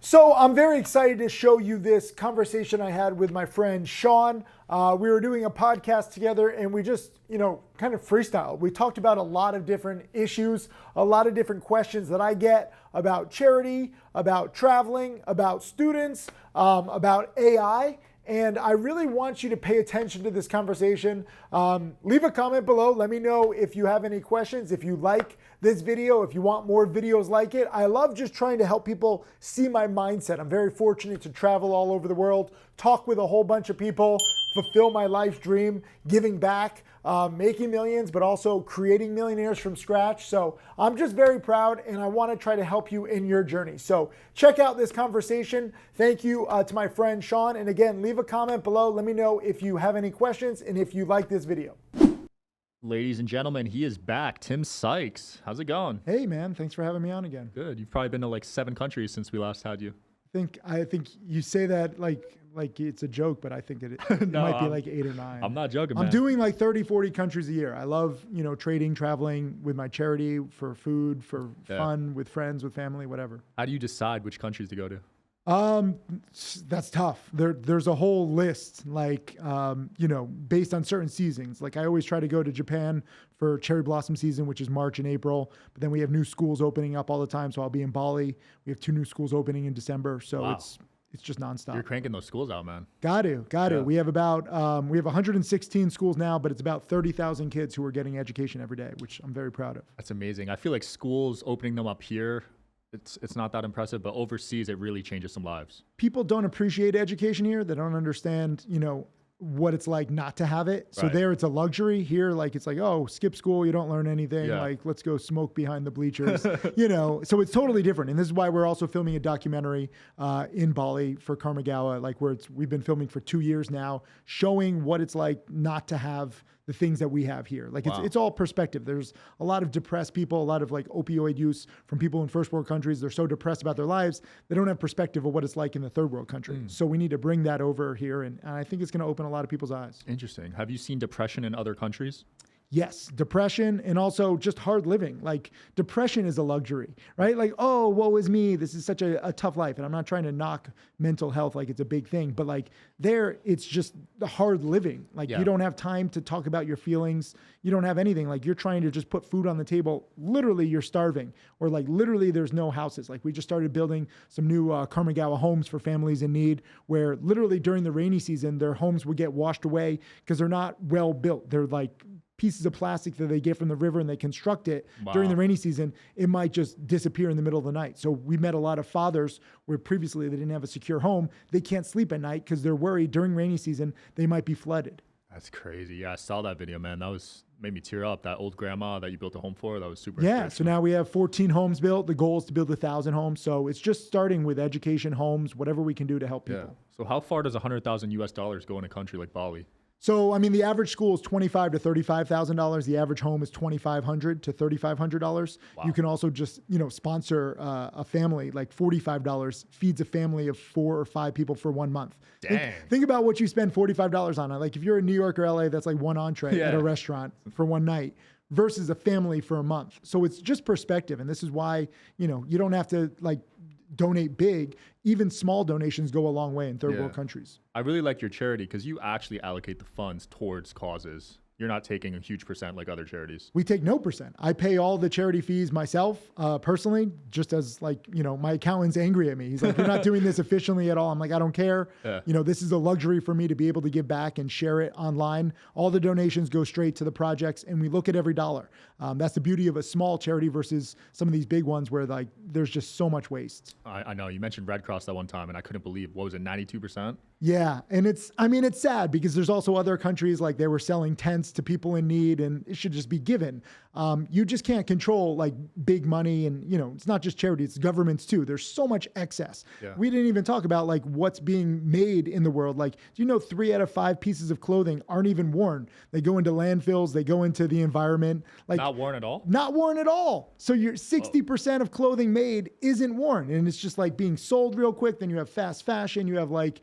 So I'm very excited to show you this conversation I had with my friend Sean. We were doing a podcast together and we just, kind of freestyled. We talked about a lot of different issues, a lot of different questions that I get about charity, about traveling, about students, about AI. And I really want you to pay attention to this conversation. Leave a comment below. Let me know if you have any questions, if you like this video, if you want more videos like it. I love just trying to help people see my mindset. I'm very fortunate to travel all over the world, talk with a whole bunch of people, fulfill my life dream, giving back, making millions, but also creating millionaires from scratch. So I'm just very proud and I want to try to help you in your journey. So check out this conversation. Thank you to my friend Sean. And again, leave a comment below. Let me know if you have any questions and if you like this video. Ladies and gentlemen, he is back. Tim Sykes. How's it going? Hey man, thanks for having me on again. Good. You've probably been to like 7 countries since we last had you. I think you say that like it's a joke, but I think it No, might be like 8 or 9. I'm not joking, man. I'm doing like 30, 40 countries a year. I love, trading, traveling with my charity, for food, for fun, with friends, with family, whatever. How do you decide which countries to go to? That's tough. There's a whole list, like, based on certain seasons. Like I always try to go to Japan for cherry blossom season, which is March and April. But then we have new schools opening up all the time. So I'll be in Bali. We have 2 new schools opening in December. So Wow. it's just nonstop. You're cranking those schools out, man. Got to. Yeah. We have about, we have 116 schools now, but it's about 30,000 kids who are getting education every day, which I'm very proud of. That's amazing. I feel like schools opening them up here, it's not that impressive, but overseas it really changes some lives. People don't appreciate education here. They don't understand, what it's like not to have it. So Right. there it's a luxury. Here, like, it's like, oh, skip school, you don't learn anything. Yeah. Like, let's go smoke behind the bleachers, So it's totally different. And this is why we're also filming a documentary in Bali for Karmagawa, like we've been filming for 2 years now, showing what it's like not to have the things that we have here. Like Wow. it's all perspective. There's a lot of depressed people, a lot of like opioid use from people in first world countries. They're so depressed about their lives. They don't have perspective of what it's like in the third world country. So we need to bring that over here. And I think it's going to open a lot of people's eyes. Interesting. Have you seen depression in other countries? Yes, depression and also just hard living. Like depression is a luxury, right? Like, oh, woe is me. This is such a tough life. And I'm not trying to knock mental health like it's a big thing, but like there, it's just the hard living. Like you don't have time to talk about your feelings. You don't have anything. Like you're trying to just put food on the table. Literally, you're starving. Or like literally there's no houses. Like we just started building some new Karmagawa homes for families in need where literally during the rainy season, their homes would get washed away because they're not well built. They're like pieces of plastic that they get from the river and they construct it during the rainy season, it might just disappear in the middle of the night. So we met a lot of fathers where previously they didn't have a secure home. They can't sleep at night because they're worried during rainy season, they might be flooded. That's crazy. Yeah, I saw that video, man. Made me tear up. That old grandma that you built a home for, that was super Yeah, so now we have 14 homes built. The goal is to build 1,000 homes. So it's just starting with education, homes, whatever we can do to help people. So how far does $100,000 US go in a country like Bali? So, I mean, the average school is $25,000 to $35,000. The average home is $2,500 to $3,500. Wow. You can also just, sponsor a family, like $45 feeds a family of 4 or 5 people for 1 month. Dang. Think about what you spend $45 on. Like if you're in New York or LA, that's like one entree at a restaurant for one night versus a family for a month. So it's just perspective. And this is why, you don't have to like donate big. Even small donations go a long way in third world countries. I really like your charity because you actually allocate the funds towards causes. You're not taking a huge percent like other charities. We take no percent. I pay all the charity fees myself, personally, just as like, my accountant's angry at me. He's like, you're not doing this efficiently at all. I'm like, I don't care. Yeah. This is a luxury for me to be able to give back and share it online. All the donations go straight to the projects and we look at every dollar. That's the beauty of a small charity versus some of these big ones where like there's just so much waste. I know you mentioned Red Cross that one time and I couldn't believe, what was it, 92%? Yeah. And it's sad because there's also other countries like they were selling tents to people in need and it should just be given. You just can't control like big money and, it's not just charity, it's governments too. There's so much excess. Yeah. We didn't even talk about like what's being made in the world. Like, do 3 out of 5 pieces of clothing aren't even worn? They go into landfills, they go into the environment. Like not worn at all? Not worn at all. So you're 60% of clothing made isn't worn. And it's just like being sold real quick. Then you have fast fashion, you have like,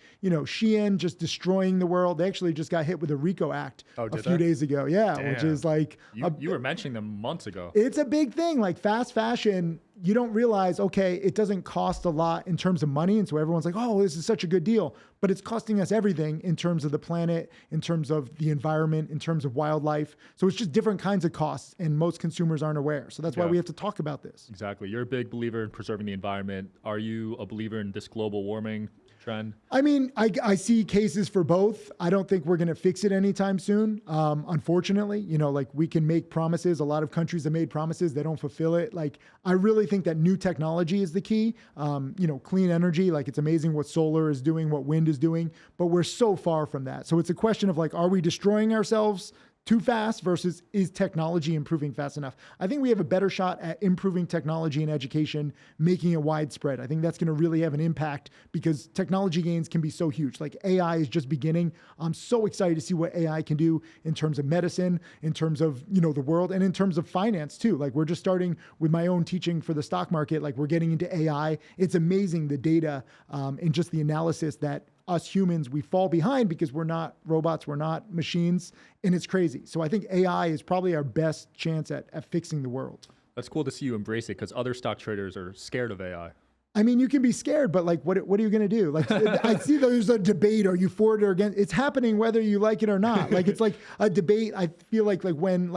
Shein just destroying the world. They actually just got hit with a RICO Act a few days ago. Yeah, Damn. which is like you were mentioning them months ago. It's a big thing. Like fast fashion, you don't realize, okay, it doesn't cost a lot in terms of money. And so everyone's like, oh, this is such a good deal. But it's costing us everything in terms of the planet, in terms of the environment, in terms of wildlife. So it's just different kinds of costs, and most consumers aren't aware. So that's why we have to talk about this. Exactly. You're a big believer in preserving the environment. Are you a believer in this global warming trend? I mean, I see cases for both. I don't think we're going to fix it anytime soon. Unfortunately, you know, like we can make promises. A lot of countries have made promises. They don't fulfill it. Like, I really think that new technology is the key. You know, clean energy, like it's amazing what solar is doing, what wind is doing, but we're so far from that. So it's a question of like, are we destroying ourselves too fast versus is technology improving fast enough? I think we have a better shot at improving technology and education, making it widespread. I think that's going to really have an impact because technology gains can be so huge. Like AI is just beginning. I'm so excited to see what AI can do in terms of medicine, in terms of, you know, the world, and in terms of finance too. Like we're just starting with my own teaching for the stock market. Like we're getting into AI. It's amazing the data and just the analysis that us humans, we fall behind because we're not robots, we're not machines, and it's crazy. So I think AI is probably our best chance at fixing the world. That's cool to see you embrace it because other stock traders are scared of AI. I mean, you can be scared, but like, what are you going to do? Like, I see there's a debate. Are you for it or against? It's happening whether you like it or not. Like, it's like a debate. I feel like when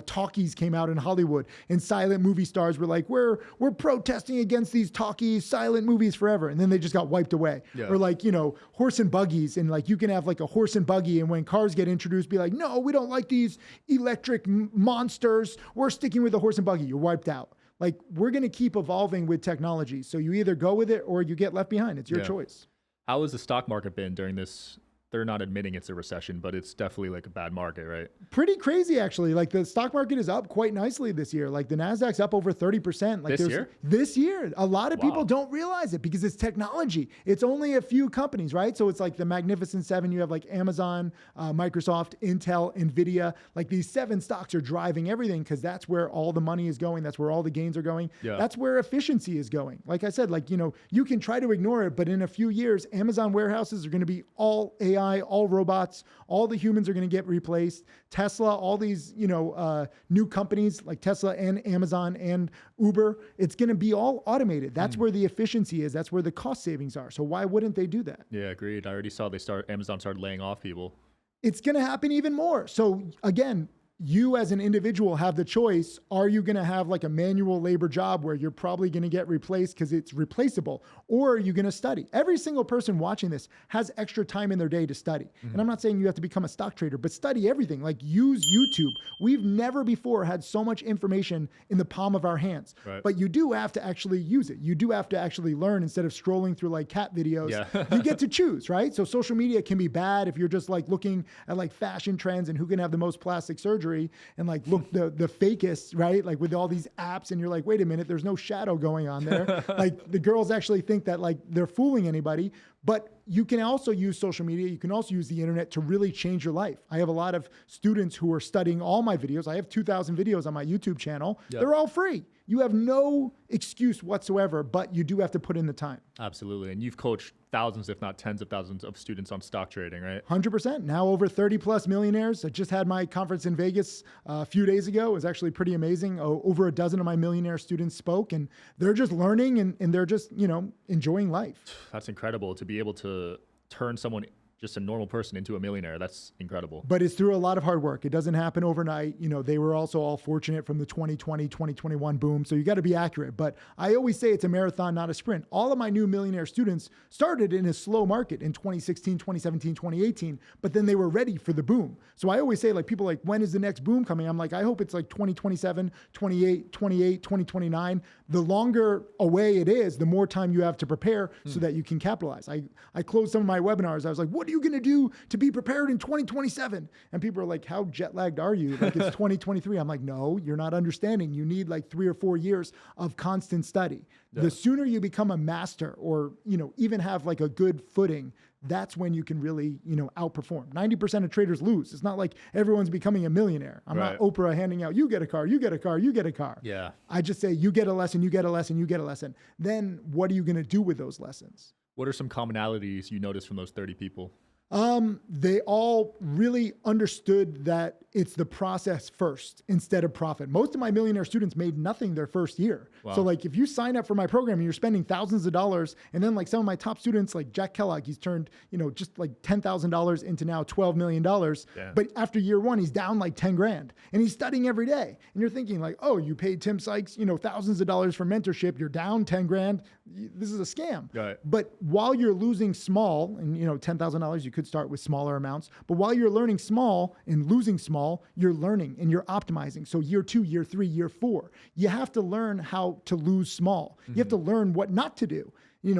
talkies came out in Hollywood and silent movie stars were like, we're protesting against these talkies, silent movies forever. And then they just got wiped away. Yeah. Or like, you know, horse and buggies. And like, you can have like a horse and buggy. And when cars get introduced, be like, no, we don't like these electric monsters. We're sticking with the horse and buggy. You're wiped out. Like, we're going to keep evolving with technology. So you either go with it or you get left behind. It's your choice. How has the stock market been during this? They're not admitting it's a recession, but it's definitely like a bad market, right? Pretty crazy, actually. Like the stock market is up quite nicely this year. Like the NASDAQ's up over 30%. Like this year, a lot of people don't realize it because it's technology. It's only a few companies, right? So it's like the Magnificent Seven. You have like Amazon, Microsoft, Intel, NVIDIA. Like these 7 stocks are driving everything because that's where all the money is going. That's where all the gains are going. Yeah. That's where efficiency is going. Like I said, like, you know, you can try to ignore it, but in a few years, Amazon warehouses are going to be all AI, all robots, all the humans are going to get replaced. Tesla, all these, you know, new companies like Tesla and Amazon and Uber, it's going to be all automated. That's where the efficiency is. That's where the cost savings are. So why wouldn't they do that? Yeah, agreed. I already saw Amazon started laying off people. It's going to happen even more. So again, you as an individual have the choice. Are you going to have like a manual labor job where you're probably going to get replaced because it's replaceable? Or are you going to study? Every single person watching this has extra time in their day to study. And I'm not saying you have to become a stock trader, but study everything. Like use YouTube. We've never before had so much information in the palm of our hands. Right. But you do have to actually use it. You do have to actually learn instead of scrolling through like cat videos. Yeah. You get to choose, right? So social media can be bad if you're just like looking at like fashion trends and who can have the most plastic surgery and like look the fakest, right? Like with all these apps and you're like, wait a minute, there's no shadow going on there. Like the girls actually think that like they're fooling anybody, but you can also use social media. You can also use the internet to really change your life. I have a lot of students who are studying all my videos. I have 2,000 videos on my YouTube channel. Yep. They're all free. You have no excuse whatsoever, but you do have to put in the time. Absolutely. And you've coached thousands, if not tens of thousands of students on stock trading, right? 100%. Now over 30 plus millionaires. I just had my conference in Vegas a few days ago. It was actually pretty amazing. Over a dozen of my millionaire students spoke and they're just learning and they're just, you know, enjoying life. That's incredible to be able to turn someone, just a normal person, into a millionaire. That's incredible. But it's through a lot of hard work. It doesn't happen overnight. You know, they were also all fortunate from the 2020, 2021 boom. So you got to be accurate. But I always say it's a marathon, not a sprint. All of my new millionaire students started in a slow market in 2016, 2017, 2018, but then they were ready for the boom. So I always say, like, people like, when is the next boom coming? I'm like, I hope it's like 2027, 28, 2029. The longer away it is, the more time you have to prepare so that you can capitalize. I closed some of my webinars. I was like, what are you going to do to be prepared in 2027? And people are like, how jet lagged are you? Like it's 2023. I'm like, no, you're not understanding. You need like 3 or 4 years of constant study. Yeah. The sooner you become a master or, you know, even have like a good footing, that's when you can really, outperform. 90% of traders lose. It's not like everyone's becoming a millionaire. I'm not Oprah handing out, you get a car, you get a car, you get a car. Yeah. I just say, you get a lesson, you get a lesson, you get a lesson. Then what are you going to do with those lessons? What are some commonalities you noticed from those 30 people? They all really understood that it's the process first instead of profit. Most of my millionaire students made nothing their first year. Wow. So like if you sign up for my program and you're spending thousands of dollars, and then like some of my top students, like Jack Kellogg, he's turned, just like $10,000 into now $12 million. Yeah. But after year one, he's down like 10 grand and he's studying every day. And you're thinking like, oh, you paid Tim Sykes, thousands of dollars for mentorship. You're down 10 grand. This is a scam. Right. But while you're losing small and, $10,000, you could start with smaller amounts. But while you're learning small and losing small, you're learning and you're optimizing. So year 2, year 3, year 4, you have to learn how to lose small. You have to learn what not to do.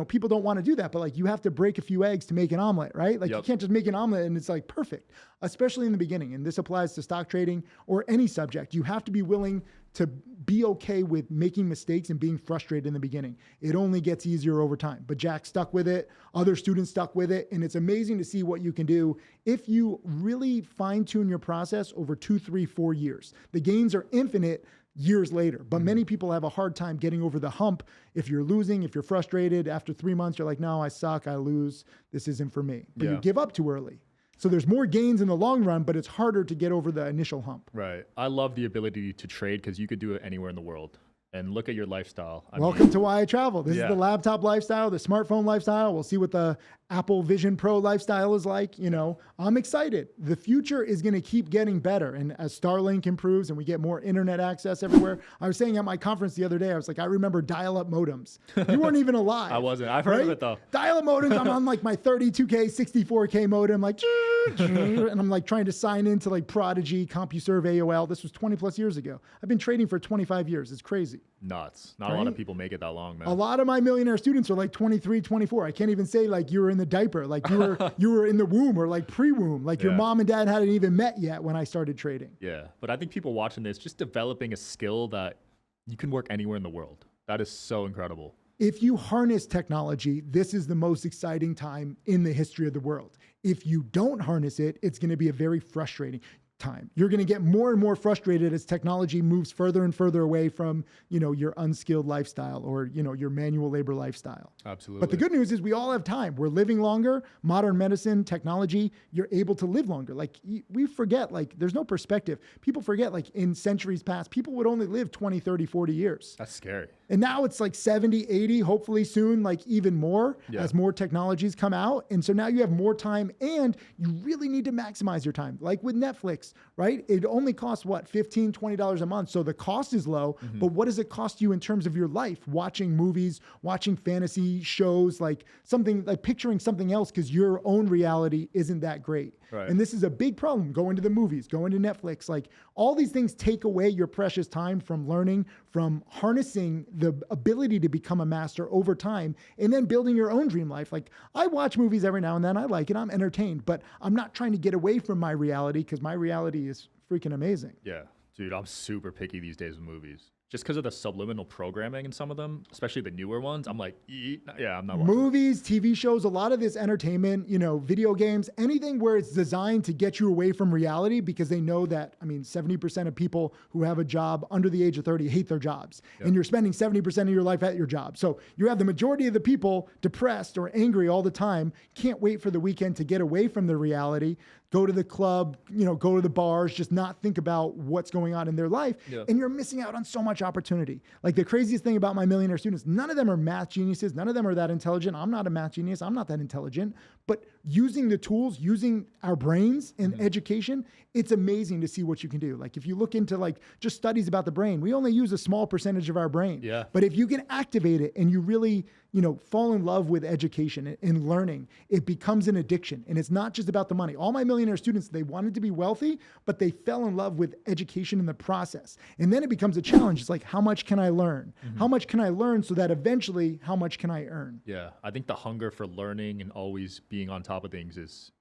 People don't want to do that, but like you have to break a few eggs to make an omelet, right? Like you can't just make an omelet and it's like perfect, especially in the beginning. And this applies to stock trading or any subject. You have to be willing to be okay with making mistakes and being frustrated in the beginning. It only gets easier over time. But Jack stuck with it. Other students stuck with it. And it's amazing to see what you can do if you really fine tune your process over 2, 3, 4 years. The gains are infinite years later, but many people have a hard time getting over the hump. If you're losing, if you're frustrated, after 3 months, you're like, no, I suck, I lose, this isn't for me. But you give up too early. So there's more gains in the long run, but it's harder to get over the initial hump. Right. I love the ability to trade because you could do it anywhere in the world. And look at your lifestyle. Welcome to Why I Travel. This is the laptop lifestyle, the smartphone lifestyle. We'll see what the Apple Vision Pro lifestyle is like. I'm excited. The future is going to keep getting better. And as Starlink improves and we get more internet access everywhere, I was saying at my conference the other day, I was like, I remember dial-up modems. You weren't even alive. I wasn't. I've heard of it though. Dial-up modems. I'm on like my 32K, 64K modem, like, and I'm like trying to sign into like Prodigy, CompuServe, AOL. This was 20 plus years ago. I've been trading for 25 years. It's crazy. Nuts. Not a lot of people make it that long, man. A lot of my millionaire students are like 23, 24. I can't even say like you were in the diaper, like you were in the womb or like pre-womb, like your mom and dad hadn't even met yet when I started trading. Yeah. But I think people watching this, just developing a skill that you can work anywhere in the world. That is so incredible. If you harness technology, this is the most exciting time in the history of the world. If you don't harness it, it's going to be a very frustrating time. You're going to get more and more frustrated as technology moves further and further away from, your unskilled lifestyle or, your manual labor lifestyle. Absolutely. But the good news is we all have time. We're living longer. Modern medicine, technology, you're able to live longer. Like we forget, like there's no perspective. People forget like in centuries past, people would only live 20, 30, 40 years. That's scary. And now it's like 70, 80, hopefully soon, like even more as more technologies come out. And so now you have more time and you really need to maximize your time. Like with Netflix, right? It only costs what, $15, $20 a month. So the cost is low, but what does it cost you in terms of your life? Watching movies, watching fantasy shows, like something like picturing something else because your own reality isn't that great. Right. And this is a big problem. Going to the movies, going to Netflix, like all these things take away your precious time from learning, from harnessing the ability to become a master over time, and then building your own dream life. Like I watch movies every now and then. I like it. I'm entertained, but I'm not trying to get away from my reality because my reality is freaking amazing. Yeah, dude, I'm super picky these days with movies. Just because of the subliminal programming in some of them, especially the newer ones, I'm like, yeah, I'm not watching. Movies, TV shows, a lot of this entertainment, video games, anything where it's designed to get you away from reality because they know that, 70% of people who have a job under the age of 30 hate their jobs. Yep. And you're spending 70% of your life at your job. So you have the majority of the people depressed or angry all the time, can't wait for the weekend to get away from the reality, go to the club, go to the bars, just not think about what's going on in their life. Yep. And you're missing out on so much opportunity. Like the craziest thing about my millionaire students, none of them are math geniuses. None of them are that intelligent. I'm not a math genius. I'm not that intelligent. But using the tools, using our brains in education, it's amazing to see what you can do. Like if you look into like just studies about the brain, we only use a small percentage of our brain. Yeah. But if you can activate it and you really, fall in love with education and learning, it becomes an addiction. And it's not just about the money. All my millionaire students, they wanted to be wealthy, but they fell in love with education in the process. And then it becomes a challenge. It's like, how much can I learn? How much can I learn so that eventually, how much can I earn? Yeah. I think the hunger for learning and always being on top of things is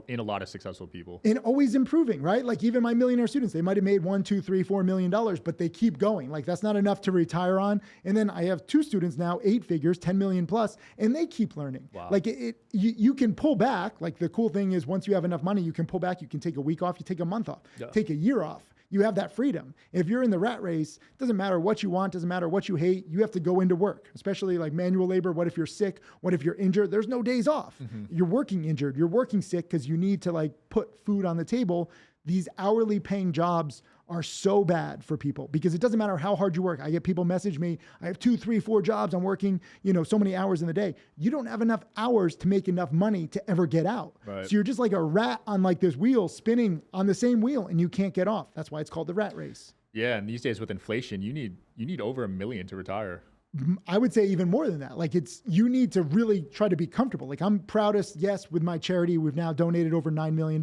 in a lot of successful people. And always improving, right? Like even my millionaire students, they might have made $1, $2, $3, $4 million, but they keep going. Like that's not enough to retire on. And then I have 2 students now, 8 figures, 10 million plus, and they keep learning. Wow. Like you can pull back. Like the cool thing is once you have enough money, you can pull back. You can take a week off, you take a month off, take a year off. You have that freedom. If you're in the rat race, it doesn't matter what you want, doesn't matter what you hate, you have to go into work, especially like manual labor. What if you're sick? What if you're injured? There's no days off. You're working injured, you're working sick because you need to like put food on the table. These hourly paying jobs are so bad for people because it doesn't matter how hard you work. I get people message me, I have 2, 3, 4 jobs. I'm working, so many hours in the day. You don't have enough hours to make enough money to ever get out. Right. So you're just like a rat on like this wheel spinning on the same wheel and you can't get off. That's why it's called the rat race. Yeah. And these days with inflation, you need over $1 million to retire. I would say even more than that. Like you need to really try to be comfortable. Like I'm proudest, yes, with my charity, we've now donated over $9 million,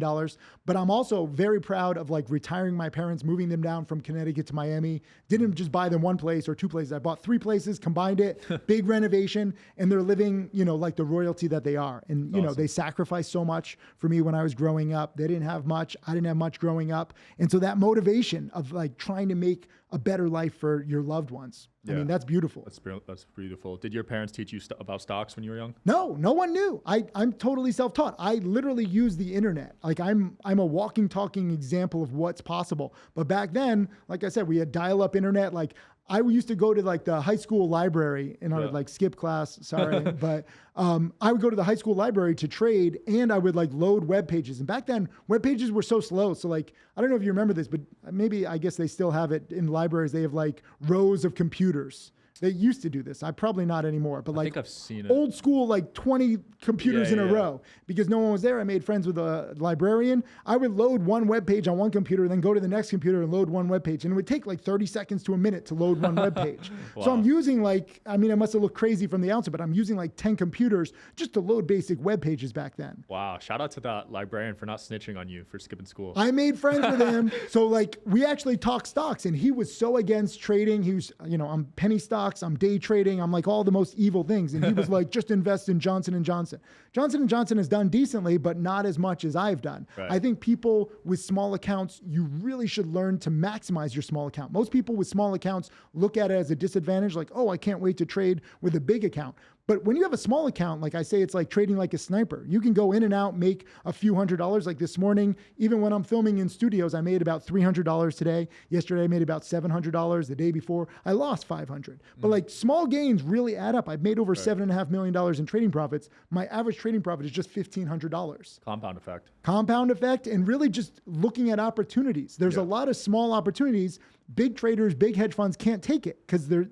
but I'm also very proud of like retiring my parents, moving them down from Connecticut to Miami. Didn't just buy them 1 place or 2 places. I bought 3 places, combined it, big renovation, and they're living, like the royalty that they are. And, awesome. They sacrificed so much for me when I was growing up. They didn't have much. I didn't have much growing up. And so that motivation of like trying to make a better life for your loved ones. Yeah. I mean, that's beautiful. That's beautiful. Did your parents teach you about stocks when you were young? No one knew. I'm totally self-taught. I literally use the internet. Like I'm a walking, talking example of what's possible. But back then, like I said, we had dial-up internet. Like I used to go to like the high school library and I would like skip class, sorry. But I would go to the high school library to trade and I would like load web pages. And back then web pages were so slow. So like, I don't know if you remember this, but maybe I guess they still have it in libraries. They have like rows of computers. They used to do this. I probably not anymore, but like I think I've seen it. Old school, like 20 computers in a row because no one was there. I made friends with a librarian. I would load one web page on one computer, then go to the next computer and load one web page. And it would take like 30 seconds to a minute to load one web page. Wow. So I'm using like, I must have looked crazy from the outside, but I'm using like 10 computers just to load basic web pages back then. Wow. Shout out to that librarian for not snitching on you for skipping school. I made friends with him. So like we actually talked stocks and he was so against trading. He was, I'm penny stocks, I'm day trading, I'm like all the most evil things. And he was like, just invest in Johnson & Johnson. Johnson & Johnson has done decently, but not as much as I've done. Right. I think people with small accounts, you really should learn to maximize your small account. Most people with small accounts look at it as a disadvantage, like, oh, I can't wait to trade with a big account. But when you have a small account, like I say, it's like trading like a sniper. You can go in and out, make a few $100s. Like this morning, even when I'm filming in studios, I made about $300 today. Yesterday, I made about $700. The day before, I lost $500. But like small gains really add up. I've made over $7.5 million in trading profits. My average trading profit is just $1,500. Compound effect. Compound effect, and really just looking at opportunities. There's a lot of small opportunities. Big traders, big hedge funds can't take it because they're,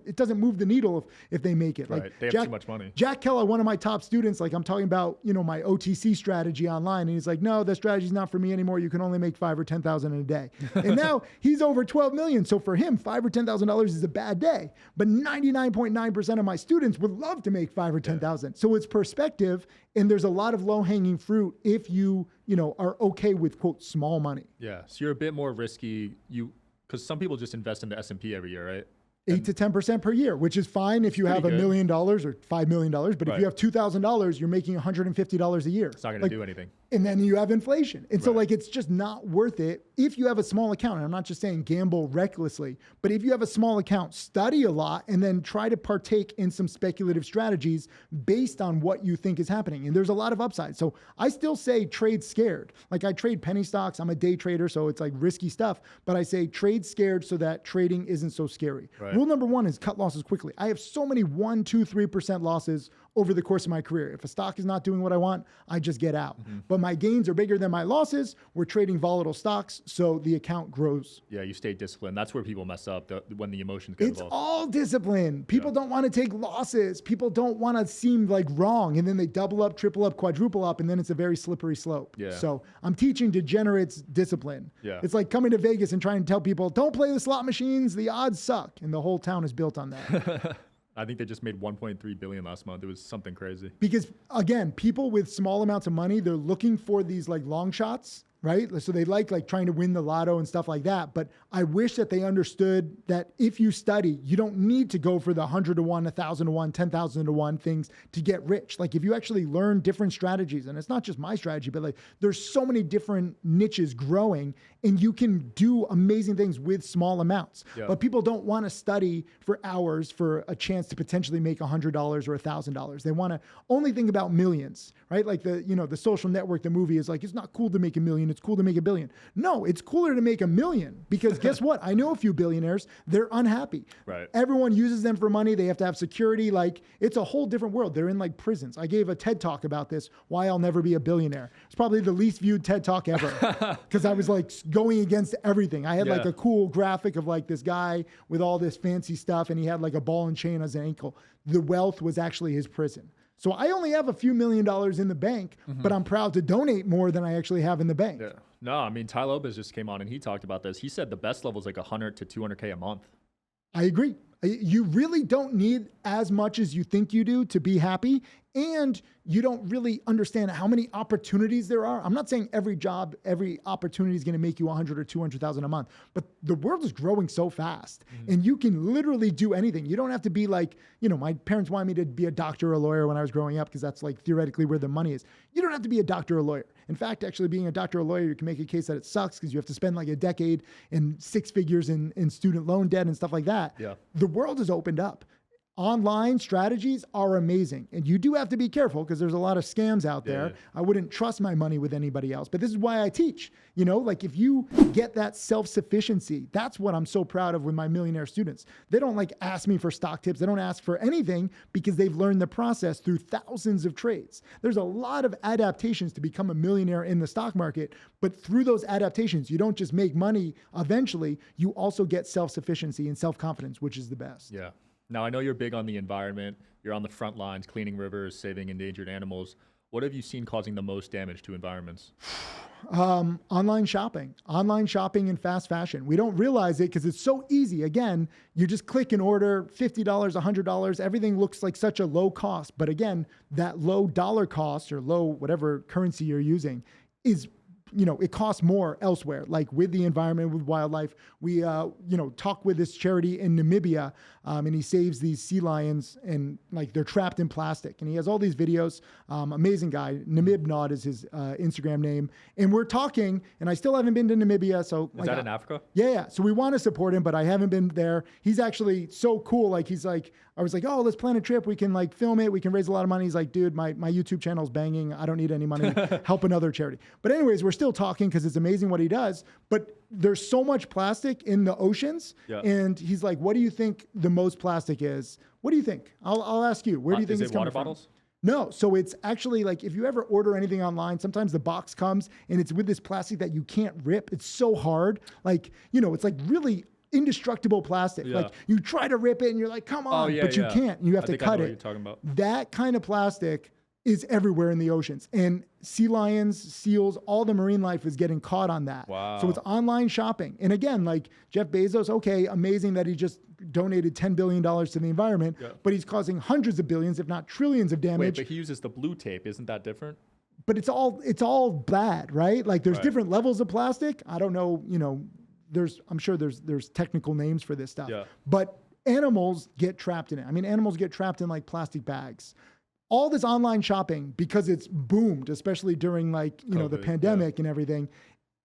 it doesn't move the needle if they make it. Right. Like they have too much money. Jack Keller, one of my top students, like I'm talking about, my OTC strategy online. And he's like, no, that strategy's not for me anymore. You can only make $5,000 or $10,000 in a day. And now he's over 12 million. So for him, $5,000 or $10,000 is a bad day. But 99.9% of my students would love to make $5,000 or $10,000. So it's perspective. And there's a lot of low hanging fruit if you, are okay with quote small money. Yeah. So you're a bit more risky. Because some people just invest in the S&P every year, right? 8 to 10% per year, which is fine if you have $1 million or $5 million. But if you have $2,000, you're making $150 a year. It's not going to do anything. And then you have inflation. And so like, it's just not worth it. If you have a small account, and I'm not just saying gamble recklessly, but if you have a small account, study a lot and then try to partake in some speculative strategies based on what you think is happening. And there's a lot of upside. So I still say trade scared. Like I trade penny stocks. I'm a day trader, so it's like risky stuff. But I say trade scared so that trading isn't so scary. Right. Rule number 1 is cut losses quickly. I have so many 1, 2, 3% losses over the course of my career. If a stock is not doing what I want, I just get out. But my gains are bigger than my losses. We're trading volatile stocks, so the account grows. Yeah, you stay disciplined. That's where people mess up when the emotions get involved. It's all discipline. People don't want to take losses. People don't want to seem like wrong, and then they double up, triple up, quadruple up, and then it's a very slippery slope. Yeah. So I'm teaching degenerates discipline. Yeah. It's like coming to Vegas and trying to tell people, don't play the slot machines, the odds suck. And the whole town is built on that. I think they just made $1.3 billion last month. It was something crazy. Because again, people with small amounts of money, they're looking for these like long shots. right? So they like trying to win the lotto and stuff like that. But I wish that they understood that if you study, you don't need to go for the 100 to 1, 1,000 to 1, 10,000 to 1 things to get rich. Like if you actually learn different strategies, and it's not just my strategy, but like there's so many different niches growing and you can do amazing things with small amounts. Yeah. But people don't want to study for hours for a chance to potentially make $100 or $1,000. They want to only think about millions, right? Like the Social Network, the movie is like, it's not cool to make $1 million. It's cool to make $1 billion. No, it's cooler to make $1 million because guess what? I know a few billionaires. They're unhappy. Right. Everyone uses them for money. They have to have security. Like it's a whole different world. They're in like prisons. I gave a TED talk about this, why I'll never be a billionaire. It's probably the least viewed TED talk ever because I was like going against everything. I had like a cool graphic of like this guy with all this fancy stuff and he had like a ball and chain as an ankle. The wealth was actually his prison. So I only have a few $1 million in the bank, but I'm proud to donate more than I actually have in the bank. Yeah. No, I mean, Ty Lopez just came on and he talked about this. He said the best level is like 100 to 200K a month. I agree. You really don't need as much as you think you do to be happy. And you don't really understand how many opportunities there are. I'm not saying every job, every opportunity is going to make you 100 or 200,000 a month, but the world is growing so fast and you can literally do anything. You don't have to be like, my parents wanted me to be a doctor or a lawyer when I was growing up because that's like theoretically where the money is. You don't have to be a doctor or a lawyer. In fact, actually being a doctor or a lawyer, you can make a case that it sucks because you have to spend like a decade and 6 figures in student loan debt and stuff like that. Yeah. The world has opened up. Online strategies are amazing. And you do have to be careful because there's a lot of scams out there. Yeah. I wouldn't trust my money with anybody else. But this is why I teach. Like if you get that self-sufficiency, that's what I'm so proud of with my millionaire students. They don't like ask me for stock tips. They don't ask for anything because they've learned the process through thousands of trades. There's a lot of adaptations to become a millionaire in the stock market. But through those adaptations, you don't just make money eventually. You also get self-sufficiency and self-confidence, which is the best. Yeah. Now, I know you're big on the environment. You're on the front lines, cleaning rivers, saving endangered animals. What have you seen causing the most damage to environments? Online shopping and fast fashion. We don't realize it because it's so easy. Again, you just click and order $50, $100. Everything looks like such a low cost. But again, that low dollar cost or low whatever currency you're using is it costs more elsewhere, like with the environment, with wildlife. We, talk with this charity in Namibia, and he saves these sea lions and like they're trapped in plastic. And he has all these videos. Amazing guy. Namibnod is his Instagram name. And we're talking, and I still haven't been to Namibia. So is that in Africa? Yeah. So we want to support him, but I haven't been there. He's actually so cool. Like he's like, I was like, oh, let's plan a trip. We can like film it. We can raise a lot of money. He's like, dude, my YouTube channel's banging. I don't need any money. Help another charity. But anyways, we're still talking because it's amazing what he does. But there's so much plastic in the oceans. Yeah. And he's like, what do you think the most plastic is? What do you think? I'll ask you. Where do you think it's coming from? Water bottles? No. So it's actually like if you ever order anything online, sometimes the box comes and it's with this plastic that you can't rip. It's so hard. Like, it's like really indestructible plastic. Yeah. Like you try to rip it and you're like, come on, but you can't. You have to cut it. What you're talking about. That kind of plastic is everywhere in the oceans. And sea lions, seals, all the marine life is getting caught on that. Wow. So it's online shopping. And again, like Jeff Bezos, okay, amazing that he just donated $10 billion to the environment, but he's causing hundreds of billions, if not trillions of damage. Wait, but he uses the blue tape. Isn't that different? But it's all bad, right? Like there's different levels of plastic. I don't know, I'm sure there's technical names for this stuff, but animals get trapped in it. I mean, animals get trapped in like plastic bags. All this online shopping, because it's boomed, especially during like, COVID, the pandemic and everything,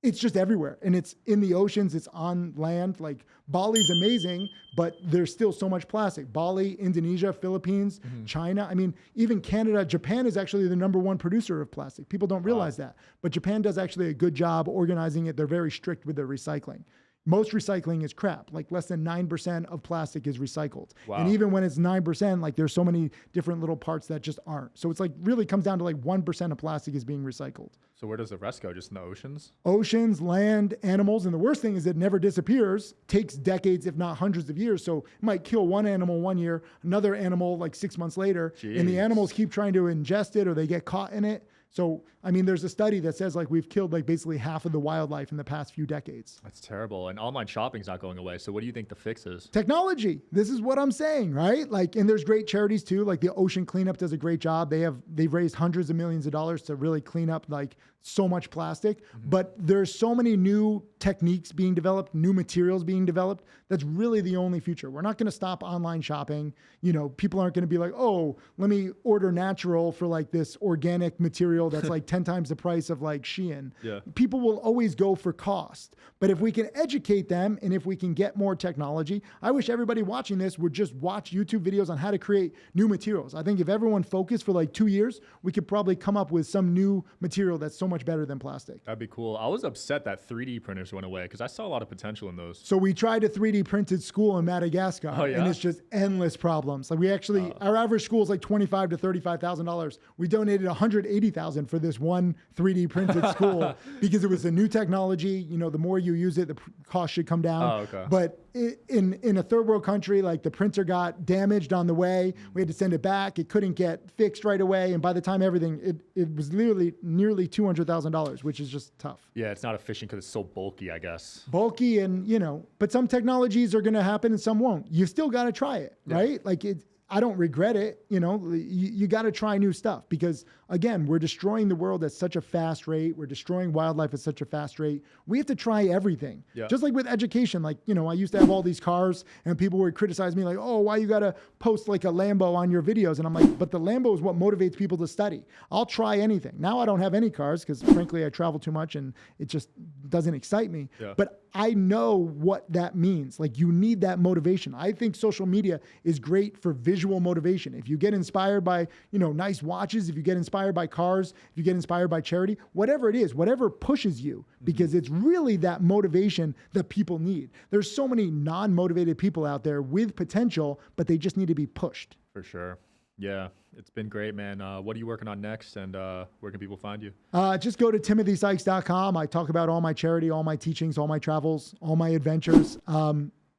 it's just everywhere. And it's in the oceans, it's on land. Like Bali's amazing, but there's still so much plastic. Bali, Indonesia, Philippines, China. I mean, even Canada, Japan is actually the #1 producer of plastic. People don't realize that. But Japan does actually a good job organizing it. They're very strict with their recycling. Most recycling is crap. Like less than 9% of plastic is recycled. Wow. And even when it's 9%, like there's so many different little parts that just aren't. So it's like really comes down to like 1% of plastic is being recycled. So where does the rest go? Just in the oceans? Oceans, land, animals. And the worst thing is it never disappears. Takes decades, if not hundreds of years. So it might kill one animal one year, another animal like 6 months later. Jeez. And the animals keep trying to ingest it or they get caught in it. So, I mean, there's a study that says like we've killed like basically half of the wildlife in the past few decades. That's terrible. And online shopping's not going away. So what do you think the fix is? Technology. This is what I'm saying, right? Like, and there's great charities too. Like the Ocean Cleanup does a great job. They've raised hundreds of millions of dollars to really clean up like so much plastic. But there's so many new techniques being developed, new materials being developed. That's really the only future. We're not going to stop online shopping. You know, people aren't going to be like, oh, let me order natural for like this organic material that's like 10 times the price of like Shein. Yeah. People will always go for cost. But if we can educate them and if we can get more technology, I wish everybody watching this would just watch YouTube videos on how to create new materials. I think if everyone focused for like 2 years, we could probably come up with some new material that's so much better than plastic. That'd be cool. I was upset that 3D printers went away because I saw a lot of potential in those. So we tried a 3D printed school in Madagascar, and it's just endless problems. Like we actually, our average school is like $25,000 to $35,000. We donated $180,000 for this one 3D printed school because it was a new technology. You know, the more you use it, the cost should come down. Oh, okay. But in a third world country, like the printer got damaged on the way. We had to send it back. It couldn't get fixed right away. And by the time everything, it was literally nearly $200,000, which is just tough. Yeah, it's not efficient because it's so bulky, I guess. Bulky and, you know, but some technologies are going to happen and some won't. You still got to try it, right? Like I don't regret it. You know, you got to try new stuff because again, we're destroying the world at such a fast rate. We're destroying wildlife at such a fast rate. We have to try everything. Yeah. Just like with education, like, you know, I used to have all these cars and people would criticize me like, oh, why you got to post like a Lambo on your videos? And I'm like, but the Lambo is what motivates people to study. I'll try anything. Now I don't have any cars because frankly, I travel too much and it just doesn't excite me. Yeah. But I know what that means. Like you need that motivation. I think social media is great for visual motivation. If you get inspired by, you know, nice watches, if you get inspired by cars, if you get inspired by charity, whatever it is, whatever pushes you, because it's really that motivation that people need. There's so many non-motivated people out there with potential, but they just need to be pushed. For sure. Yeah, it's been great, man. What are you working on next, and where can people find you? Just go to timothysykes.com. I talk about all my charity, all my teachings, all my travels, all my adventures.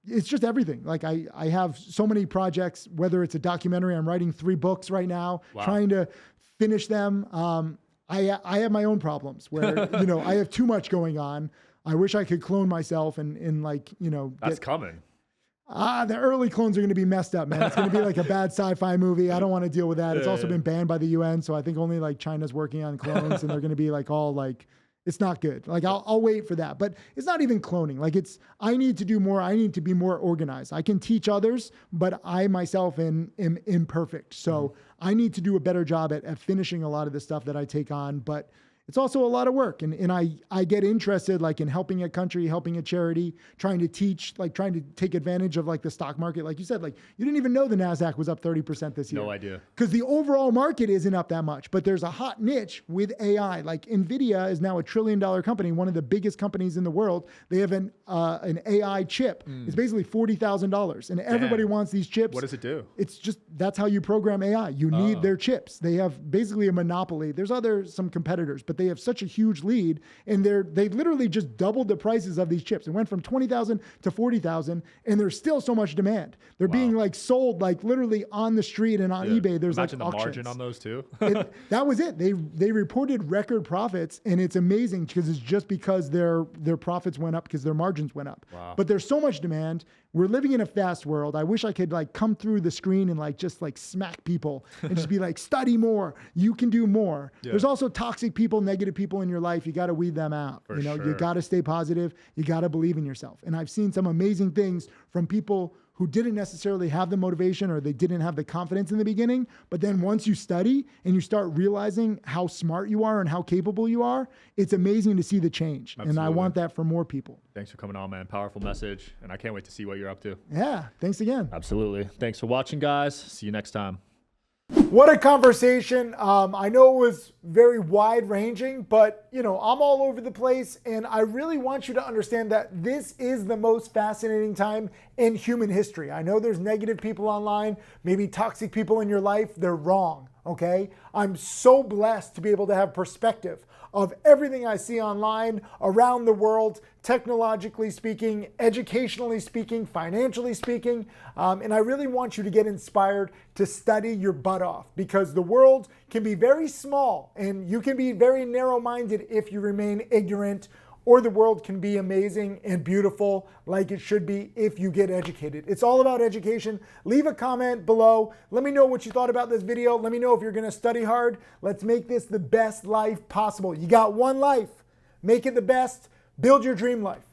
It's just everything. Like I have so many projects, whether it's a documentary, I'm writing 3 books right now, trying to finish them. I have my own problems where, you know, I have too much going on. I wish I could clone myself and like, you know. That's coming. The early clones are going to be messed up, man. It's going to be like a bad sci-fi movie. I don't want to deal with that. It's also been banned by the UN. So I think only like China's working on clones and they're going to be like all like, it's not good. Like I'll wait for that, but it's not even cloning. Like I need to do more. I need to be more organized. I can teach others, but I myself am imperfect. So I need to do a better job at finishing a lot of the stuff that I take on, but it's also a lot of work. And I get interested like in helping a country, helping a charity, trying to teach, like trying to take advantage of like the stock market. Like you said, like you didn't even know the NASDAQ was up 30% this year. No idea. Because the overall market isn't up that much, but there's a hot niche with AI. Like NVIDIA is now a $1 trillion company, one of the biggest companies in the world. They have an AI chip. It's basically $40,000 and everybody wants these chips. What does it do? It's just, that's how you program AI. You need their chips. They have basically a monopoly. There's some competitors, but they have such a huge lead and they literally just doubled the prices of these chips. It went from 20,000 to 40,000 and there's still so much demand. They're being like sold like literally on the street and on eBay. There's Imagine like auctions. Margin on those too. That was it. They reported record profits and it's amazing because it's just because their profits went up because their margins went up. Wow. But there's so much demand. We're living in a fast world. I wish I could like come through the screen and like just like smack people and just be like, study more. You can do more. Yeah. There's also toxic people, negative people in your life. You got to weed them out. For you know, sure. You got to stay positive. You got to believe in yourself. And I've seen some amazing things from people who didn't necessarily have the motivation or they didn't have the confidence in the beginning. But then once you study and you start realizing how smart you are and how capable you are, it's amazing to see the change. Absolutely. And I want that for more people. Thanks for coming on, man. Powerful message. And I can't wait to see what you're up to. Yeah. Thanks again. Absolutely. Thanks for watching, guys. See you next time. What a conversation. I know it was very wide ranging, but you know, I'm all over the place and I really want you to understand that this is the most fascinating time in human history. I know there's negative people online, maybe toxic people in your life. They're wrong. okay? I'm so blessed to be able to have perspective of everything I see online around the world, technologically speaking, educationally speaking, financially speaking. And I really want you to get inspired to study your butt off, because the world can be very small and you can be very narrow-minded if you remain ignorant, or the world can be amazing and beautiful like it should be if you get educated. It's all about education. Leave a comment below. Let me know what you thought about this video. Let me know if you're gonna study hard. Let's make this the best life possible. You got one life. Make it the best. Build your dream life.